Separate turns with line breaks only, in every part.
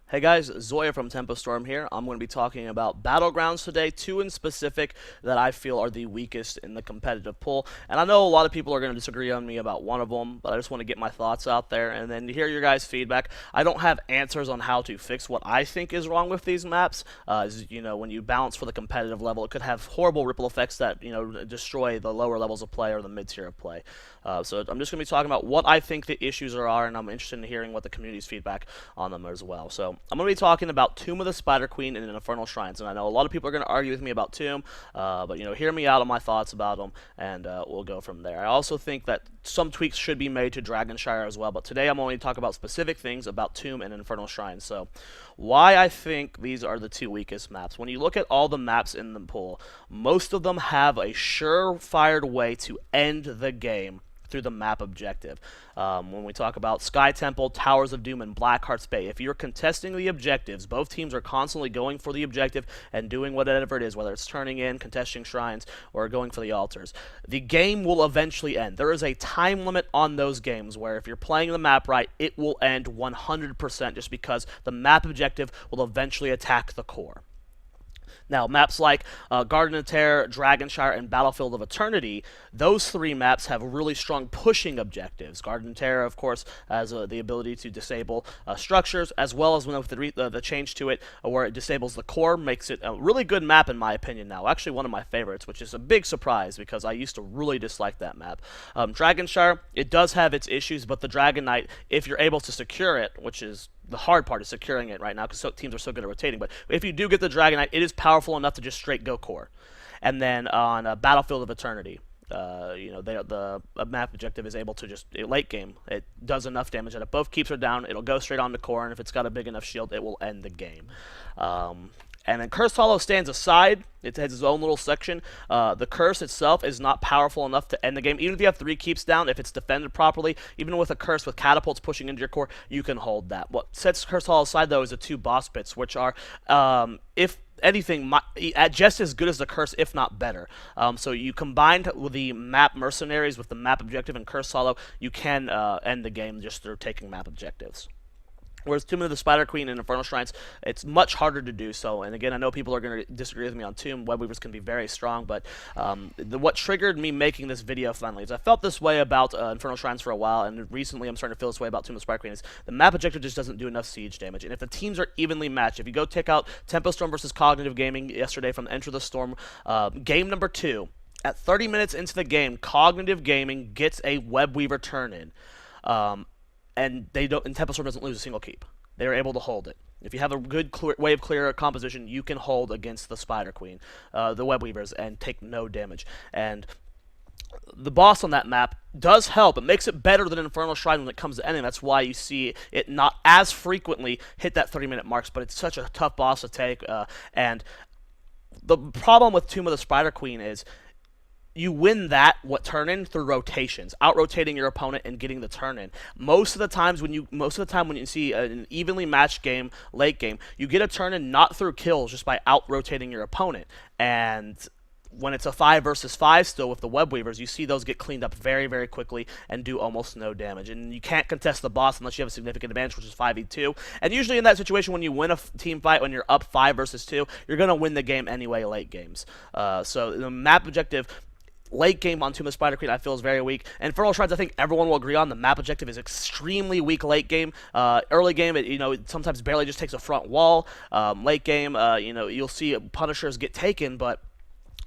Hey guys, Zoia from Storm here. I'm going to be talking about Battlegrounds today, two in specific that I feel are the weakest in the competitive pool. And I know a lot of people are going to disagree on me about one of them, but I just want to get my thoughts out there and then hear your guys' feedback. I don't have answers on how to fix what I think is wrong with these maps. When you balance for the competitive level, it could have horrible ripple effects that, destroy the lower levels of play or the mid-tier of play. So I'm just going to be talking about what I think the issues are, and I'm interested in hearing what the community's feedback on them as well. So I'm going to be talking about Tomb of the Spider Queen and Infernal Shrines, and I know a lot of people are going to argue with me about Tomb, but hear me out on my thoughts about them, and we'll go from there. I also think that some tweaks should be made to Dragonshire as well, but today I'm only going to talk about specific things about Tomb and Infernal Shrines. So why I think these are the two weakest maps. When you look at all the maps in the pool, most of them have a surefire way to end the game through the map objective. When we talk about Sky Temple, Towers of Doom, and Blackheart's Bay, if you're contesting the objectives, both teams are constantly going for the objective and doing whatever it is, whether it's turning in, contesting shrines, or going for the altars. The game will eventually end. There is a time limit on those games where if you're playing the map right, it will end 100% just because the map objective will eventually attack the core. Now, maps like Garden of Terror, Dragonshire, and Battlefield of Eternity, those three maps have really strong pushing objectives. Garden of Terror, of course, has the ability to disable structures, as well as with the change to it where it disables the core, makes it a really good map in my opinion now. Actually, one of my favorites, which is a big surprise because I used to really dislike that map. Dragonshire, it does have its issues, but the Dragon Knight, if you're able to secure it, which is the hard part is securing it right now because teams are so good at rotating. But if you do get the Dragon Knight, it is powerful enough to just straight go core. And then on Battlefield of Eternity, the map objective is able to just late game. It does enough damage that if both keeps are down, it'll go straight on the core, and if it's got a big enough shield, it will end the game. And then Cursed Hollow stands aside. It has its own little section. The curse itself is not powerful enough to end the game. Even if you have 3 keeps down, if it's defended properly, even with a curse with catapults pushing into your core, you can hold that. What sets Cursed Hollow aside, though, is the 2 boss pits, which are, if anything, just as good as the curse, if not better. So you combined with the map mercenaries with the map objective and Cursed Hollow, you can end the game just through taking map objectives. Whereas Tomb of the Spider Queen and Infernal Shrines, it's much harder to do so. And again, I know people are going to disagree with me on Tomb. Web Weavers can be very strong, but what triggered me making this video finally is I felt this way about Infernal Shrines for a while, and recently I'm starting to feel this way about Tomb of the Spider Queen. Is the map objective just doesn't do enough siege damage. And if the teams are evenly matched, if you go check out Storm versus Cognitive Gaming yesterday from Enter the Storm, game number 2, at 30 minutes into the game, Cognitive Gaming gets a Web Weaver turn-in. And Tempestorm doesn't lose a single keep. They're able to hold it. If you have a good way of clear composition, you can hold against the Spider Queen, the Web Weavers, and take no damage. And the boss on that map does help. It makes it better than Infernal Shrine when it comes to ending. That's why you see it not as frequently hit that 30-minute marks, but it's such a tough boss to take. And the problem with Tomb of the Spider Queen is you win that turn-in through rotations, out-rotating your opponent and getting the turn-in. Most of the time when you see an evenly matched game, late game, you get a turn-in not through kills, just by out-rotating your opponent. And when it's a 5 versus 5 still with the Web Weavers, you see those get cleaned up very, very quickly and do almost no damage. And you can't contest the boss unless you have a significant advantage, which is 5v2. And usually in that situation, when you win a team fight, when you're up 5 versus 2, you're going to win the game anyway late games. So the map objective, late game on Tomb of the Spider Queen, I feel is very weak. And Infernal Shrines, I think everyone will agree on. The map objective is extremely weak late game. Early game, it sometimes barely just takes a front wall. Late game, you'll see Punishers get taken, but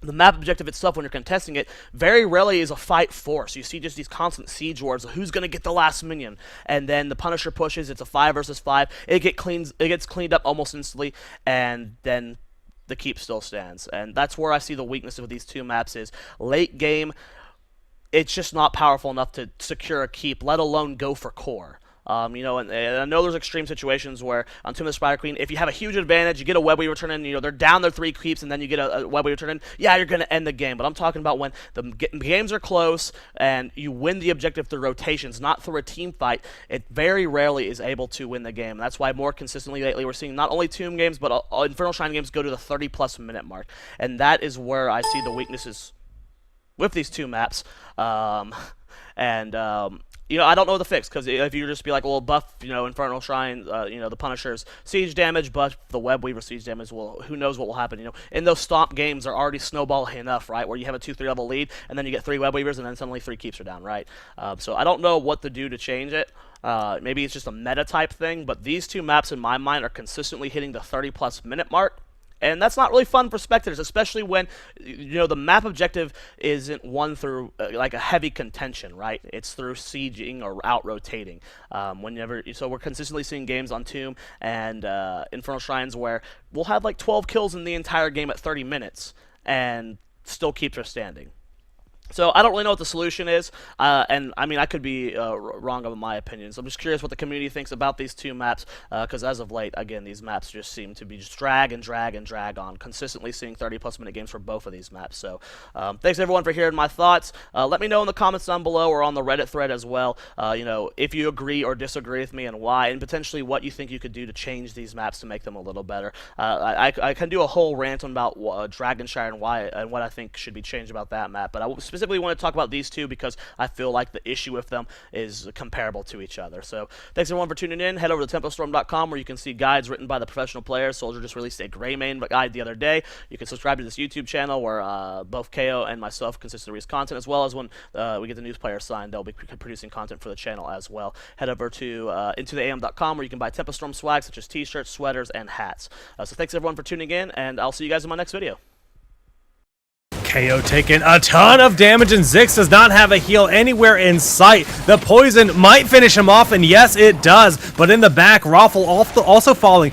the map objective itself, when you're contesting it, very rarely is a fight force. You see just these constant siege wars of who's going to get the last minion. And then the Punisher pushes, it's a 5 versus 5. It gets cleaned up almost instantly, and then the keep still stands. And that's where I see the weakness of these two maps is late game, it's just not powerful enough to secure a keep, let alone go for core. And I know there's extreme situations where on Tomb of the Spider Queen, if you have a huge advantage, you get a Web Weaver turn in, they're down their 3 keeps, and then you get a Web Weaver turn in, yeah, you're going to end the game. But I'm talking about when the games are close and you win the objective through rotations, not through a team fight, it very rarely is able to win the game. That's why more consistently lately we're seeing not only Tomb games, but Infernal Shrine games go to the 30-plus minute mark. And that is where I see the weaknesses with these two maps. I don't know the fix, because if you just be like, well, buff, Infernal Shrine, the Punisher's siege damage, buff the Web Weaver siege damage, well, who knows what will happen, In those stomp games are already snowballing enough, right, where you have a 2-3 level lead, and then you get 3 Web Weavers, and then suddenly 3 keeps are down, right? So I don't know what to do to change it. Maybe it's just a meta type thing, but these two maps in my mind are consistently hitting the 30+ minute mark. And that's not really fun for spectators, especially when, the map objective isn't won through, like, a heavy contention, right? It's through sieging or out-rotating. So we're consistently seeing games on Tomb and Infernal Shrines where we'll have, like, 12 kills in the entire game at 30 minutes and still keeps her standing. So I don't really know what the solution is, and I mean, I could be wrong on my opinion. So I'm just curious what the community thinks about these two maps, because as of late, again, these maps just seem to be just drag and drag and drag on, consistently seeing 30+ minute games for both of these maps. So thanks everyone for hearing my thoughts. Let me know in the comments down below or on the Reddit thread as well, if you agree or disagree with me and why, and potentially what you think you could do to change these maps to make them a little better. I can do a whole rant on about Dragonshire and why and what I think should be changed about that map, but I specifically want to talk about these two because I feel like the issue with them is comparable to each other. So thanks everyone for tuning in. Head over to TempoStorm.com where you can see guides written by the professional players. Soldier just released a Greymane guide the other day. You can subscribe to this YouTube channel where both KO and myself consistently release content, as well as when we get the news players signed, they'll be producing content for the channel as well. Head over to intotheam.com where you can buy TempoStorm swag such as t-shirts, sweaters, and hats. So thanks everyone for tuning in, and I'll see you guys in my next video.
KO taking a ton of damage, and Zix does not have a heal anywhere in sight. The poison might finish him off, and yes, it does. But in the back, Raffle also falling.